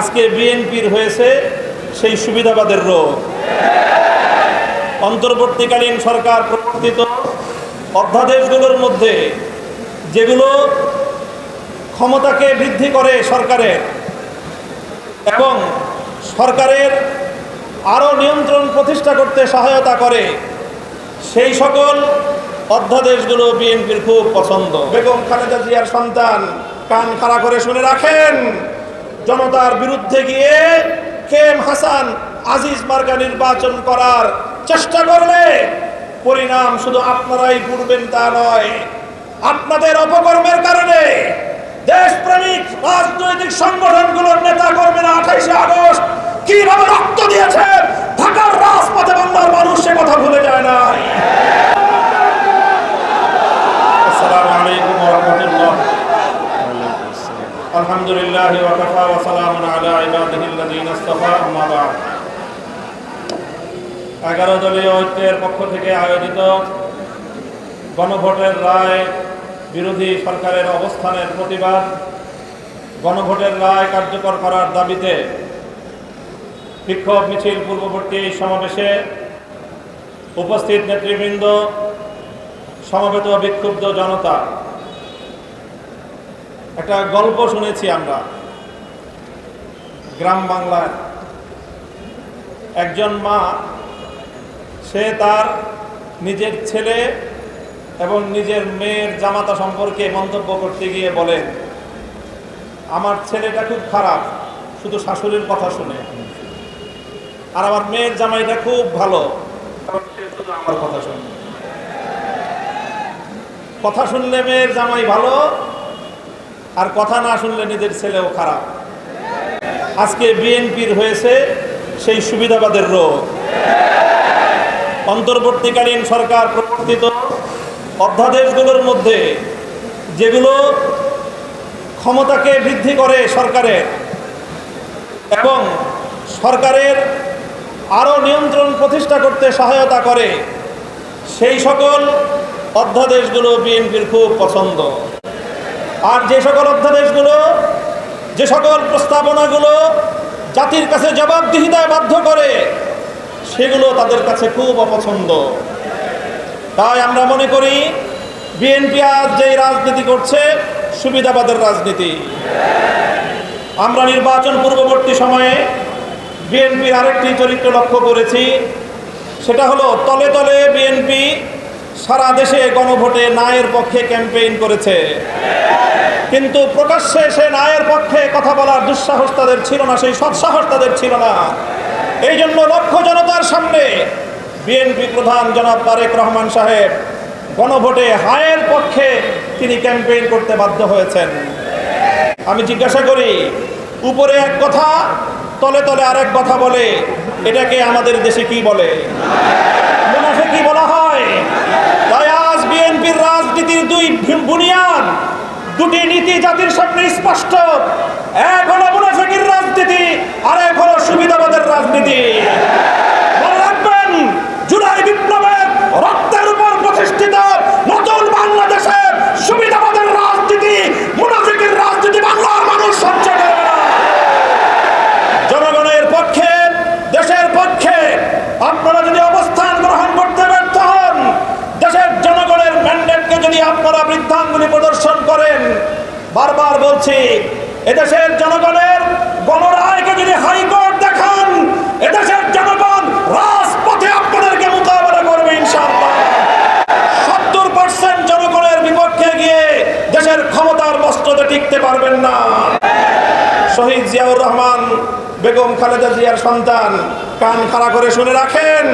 আজকে বিএনপির হয়েছে সেই সুবিধাবাদের রোগ। অন্তর্বর্তীকালীন সরকার প্রবর্তিত অধ্যাদেশগুলোর মধ্যে যেগুলো ক্ষমতাকে বৃদ্ধি করে সরকারের এবং সরকারের আরও নিয়ন্ত্রণ প্রতিষ্ঠা করতে সহায়তা করে, সেই সকল অধ্যাদেশগুলো বিএনপির খুব পছন্দ। বেগম খালেদা জিয়ার সন্তান কান খাড়া করে শুনে রাখেন, জনতার বিরুদ্ধে গিয়ে কেএম হাসান আজিজ মার্কা নির্বাচন করার চেষ্টা করলে পরিণাম শুধু আপনারাই ভুগবেন তা নয়, আপনাদের অপকর্মের কারণে দেশপ্রেমিক রাজনৈতিক সংগঠনগুলোর নেতা কর্মীরা 28 আগস্ট কিভাবে রক্ত দিয়েছে ঢাকার রাজপথে বাংলার মানুষ সে কথা ভুলে যায় না। আসসালামু আলাইকুম ওয়া রাহমাতুল্লাহ। আলহামদুলিল্লাহ ওয়া কাফা ওয়া সালামুন আলা ইবাদিহিল্লাযিনা ইসতাফা, আম্মা বা'দ। 11 দলীয় ঐক্যের পক্ষ থেকে আয়োজিত গণভোটের রায় বিরোধী সরকারের অবস্থানের প্রতিবাদ, গণভোটের রায় কার্যকর করার দাবিতে বিক্ষোভ মিছিল পূর্ববর্তী এই সমাবেশে উপস্থিত নেতৃবৃন্দ, সমবেত বিক্ষুব্ধ জনতা, একটা গল্প শুনেছি আমরা। গ্রাম বাংলায় একজন মা, সে তার নিজের ছেলে এবং নিজের মেয়ের জামাতা সম্পর্কে মন্তব্য করতে গিয়ে বলেন, আমার ছেলেটা খুব খারাপ, শুধু শাশুড়ির কথা শুনে, আর আমার মেয়ের জামাইটা খুব ভালো, শুধু আমার কথা শুনে। কথা শুনলে মেয়ের জামাই ভালো, আর কথা না শুনলে নিজের ছেলেও খারাপ। আজকে বিএনপির হয়েছে সেই সুবিধাবাদের রোগ। অন্তর্বর্তীকালীন সরকার প্রবর্তিত অধ্যাদেশগুলোর মধ্যে যেগুলো ক্ষমতাকে বৃদ্ধি করে সরকারের এবং সরকারের আরও নিয়ন্ত্রণ প্রতিষ্ঠা করতে সহায়তা করে, সেই সকল অধ্যাদেশগুলো বিএনপির খুব পছন্দ। আর যে সকল অধ্যাদেশগুলো, যে সকল প্রস্তাবনাগুলো জাতির কাছে জবাবদিহিতায় বাধ্য করে, সেগুলো তাদের কাছে খুব অপছন্দ। তাই আমরা মনে করি বিএনপি আজ যে রাজনীতি করছে সুবিধাবাদের রাজনীতি। আমরা নির্বাচন পূর্ববর্তী সময়ে বিএনপির আরেকটি চরিত্র লক্ষ্য করেছি, সেটা হলো তলে তলে বিএনপি সারা দেশে গণভোটে নায়ের পক্ষে ক্যাম্পেইন করেছে, কিন্তু প্রকাশ্যে সে নায়ের পক্ষে কথা বলার দুঃসাহস তাদের ছিল না, সেই সৎসাহস তাদের ছিল না। এই জন্য লক্ষ জনতার সামনে বিএনপি প্রধান জনাব তারেক রহমান সাহেব গণভোটে হায়ের পক্ষে তিনি ক্যাম্পেইন করতে বাধ্য হয়েছেন। আমি জিজ্ঞাসা করি, উপরে এক কথা তলে তলে আরেক কথা বলে, এটাকে আমাদের দেশে কি বলে? মুনাফিকি বলা হয়। তাই আজ বিএনপির রাজনীতির দুই বুনিয়াদ, দুটি নীতি জাতির সামনে স্পষ্ট। এক হলো মুনাফিকির রাজনীতি, আর এক হলো সুবিধাবাদের রাজনীতি। মনে রাখবেন, জুলাই বিপ্লবের রক্তের উপর প্রতিষ্ঠিত নতুন বাংলাদেশের সুবিধাবাদের রাজনীতি, মুনাফিকির রাজনীতি বাংলার মানুষ সহ্য করবে না। জনগণের পক্ষে, দেশের পক্ষে আপনারা যদি অবস্থান গ্রহণ করতে ব্যর্থ হন, দেশের জনগণের ম্যান্ডেটকে যদি আপনারা বৃদ্ধাঙ্গুলি প্রদর্শন করেন, বারবার বলছি, এদেশের জনগণের গণরায়কে যদি হাইকোর্ট দেখান, এদেশের জনগণ রাজপথে আপনাদেরকে মোকাবেলা করবে ইনশাআল্লাহ। 70% জনগণের বিপক্ষে গিয়ে দেশের ক্ষমতার মস্তদে টিকতে পারবেন না। শহীদ জিয়াউর রহমান, বেগম খালেদা জিয়ার সন্তান কান খাড়া করে শুনে রাখেন,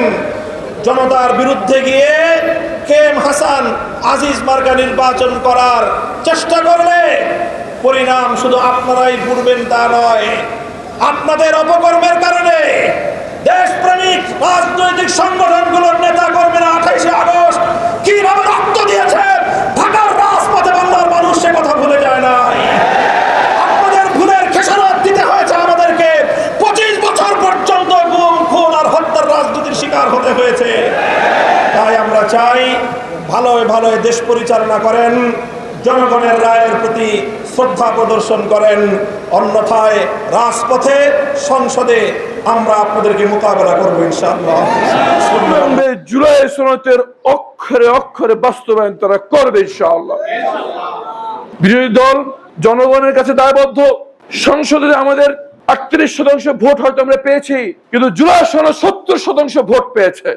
জনতার বিরুদ্ধে গিয়ে কেএম হাসান আজিজ মার্কা নির্বাচন করার চেষ্টা করলে পরিণাম শুধু আপনারাই ভুগবেন তা নয়, আপনাদের অপকর্মের কারণে দেশপ্রেমিক রাজনৈতিক সংগঠনগুলোর নেতা কর্মীরা 28 আগস্ট কিভাবে রক্ত দিয়েছে ঢাকার রাজপথে বাংলার মানুষ সে কথা ভুলে যায় না। আপনাদের ভুলের খেসারত দিতে হয়েছে আমাদেরকে। 25 বছর পর্যন্ত গুম, খুন আর হত্যার রাজনীতির শিকার হতে হয়েছে। তাই আমরা চাই ভালোয় ভালোয় দেশ পরিচালনা করেন, জনগণের রায়ের প্রতি শ্রদ্ধা প্রদর্শন করেন, অন্যথায় রাজপথে সংসদে আমরা আপনাদেরকে মোকাবেলা করবো ইনশাআল্লাহ। জুলাই সনদের অক্ষরে অক্ষরে বাস্তবায়ন তারা করবে ইনশাআল্লাহ। বিরোধী দল জনগণের কাছে দায়বদ্ধ। সংসদে আমাদের 38% ভোট হয়তো আমরা পেয়েছি, কিন্তু জুলাই সনদ 70% ভোট পেয়েছে।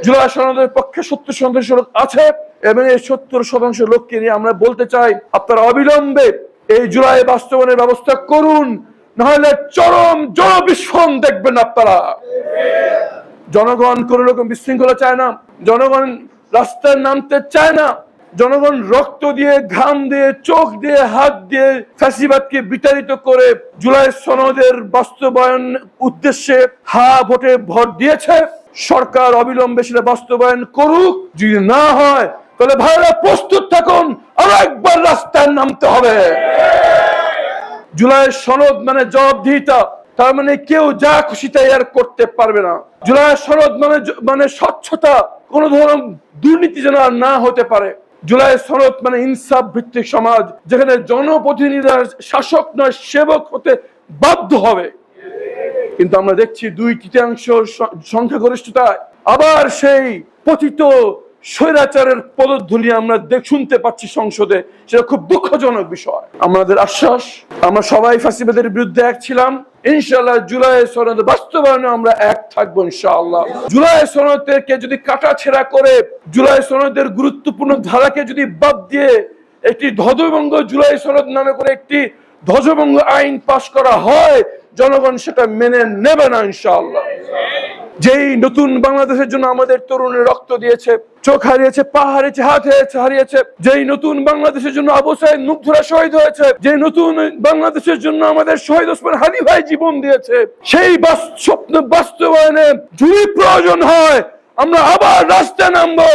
জুলাই সনদের পক্ষে 70% লোক আছে এবং এই 70% লোককে নিয়ে আমরা বলতে চাই, আপনারা অবিলম্বে এই জুলাই বাস্তবায়নের ব্যবস্থা করুন, নাহলে চরম জনবিস্ফোরণ দেখবেন আপনারা। জনগণ কোন রকম বিশৃঙ্খলা চায় না, জনগণ রাস্তায় নামতে চায় না, জনগণ রক্ত দিয়ে, ঘাম দিয়ে, চোখ দিয়ে, হাত দিয়ে ফ্যাসিবাদকে বিতাড়িত করে জুলাই সনদের বাস্তবায়ন উদ্দেশ্যে ভোটে ভোট দিয়েছে। সরকার অবিলম্বে সেটা বাস্তবায়ন করুক। যদি না হয় তাহলে ভাইরা প্রস্তুত থাকুন, আরো একবার রাস্তায় নামতে হবে। জুলাই সনদ মানে জবাবদিহিতা, তার মানে কেউ যা খুশি তাই আর করতে পারবে না। জুলাই সনদ মানে স্বচ্ছতা, কোন ধরনের দুর্নীতি যেন আর না হতে পারে। জুলাই সনদ মানে ইনসাফ ভিত্তিক সমাজ, যেখানে জনপ্রতিনিধিরা শাসক নয় সেবক হতে বাধ্য হবে। কিন্তু আমরা দেখছি 2/3 সংখ্যাগরিষ্ঠতায় আবার সেই পতিত স্বৈরাচারের পদধ্বনি আমরা শুনতে পাচ্ছি সংসদে। সেটা খুব দুঃখজনক বিষয়। আমাদের আশ্বাস, আমরা সবাই ফ্যাসিবাদের বিরুদ্ধে এক ছিলাম, ইনশাআল্লাহ জুলাই সনদ বাস্তবায়নে আমরা এক থাকবো ইনশাআল্লাহ। জুলাই সনদকে যদি কাটাছেঁড়া করে, জুলাই সনদের গুরুত্বপূর্ণ ধারাকে যদি বাদ দিয়ে একটি ধ্বজভঙ্গ জুলাই সনদ নামে করে একটি ধ্বজভঙ্গ আইন পাশ করা হয়, জনগণ সেটা মেনে নেবে না ইনশাআল্লাহ। যেই নতুন বাংলাদেশের জন্য আমাদের তরুণের রক্ত দিয়েছে, চোখ হারিয়েছে, পা হারিয়েছে, হাত হারিয়েছে, যেই নতুন বাংলাদেশের জন্য আবু সাঈদ মুগ্ধরা শহীদ হয়েছে, যে নতুন বাংলাদেশের জন্য আমাদের শহীদ ওসমান হাদি ভাই জীবন দিয়েছে, সেই স্বপ্ন বাস্তবায়নে যদি প্রয়োজন হয় আমরা আবার রাস্তায় নামবো।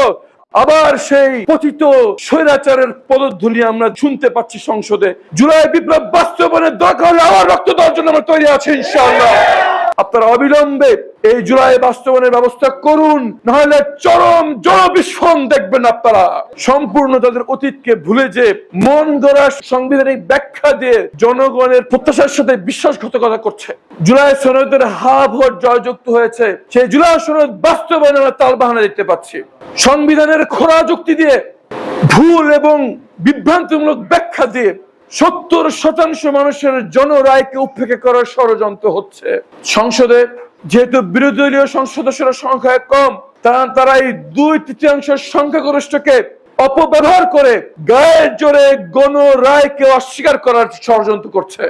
আবার সেই পতিত স্বৈরাচারের পদধ্বনি আমরা শুনতে পাচ্ছি সংসদে। জুলাই বিপ্লব বাস্তবায়নের দরকার হলে আবার রক্ত দেওয়ার জন্য আমরা তৈরি আছি ইনশাআল্লাহ। আপনারা অবিলম্বে এই জুলাই বাস্তবায়নের ব্যবস্থা করুন, নাহলে চরম জনবিস্ফোরণ দেখবেন আপনারা। সম্পূর্ণ তাদের অতীতকে ভুলে যে মন গড়া সাংবিধানিক ব্যাখ্যা দিয়ে জনগণের প্রত্যাশার সাথে বিশ্বাসঘাতকতা করছে। জুলাই সনদের ভোট জয়যুক্ত হয়েছে, সেই জুলাই সনদ বাস্তবায়নে আমরা তালবাহানা দেখতে পাচ্ছি। সংবিধানের খোঁড়া যুক্তি দিয়ে, ভুল এবং বিভ্রান্তিমূলক ব্যাখ্যা দিয়ে 70% মানুষের জনরায়কে উপেক্ষা করার ষড়যন্ত্র হচ্ছে। সংসদে যেহেতু বিরোধী দলীয় সদস্যরা সংখ্যায় কম, তারা এই 2/3 সংখ্যাগরিষ্ঠকে অপব্যবহার করে গায়ের জোরে গণরায়কে অস্বীকার করার ষড়যন্ত্র করছে।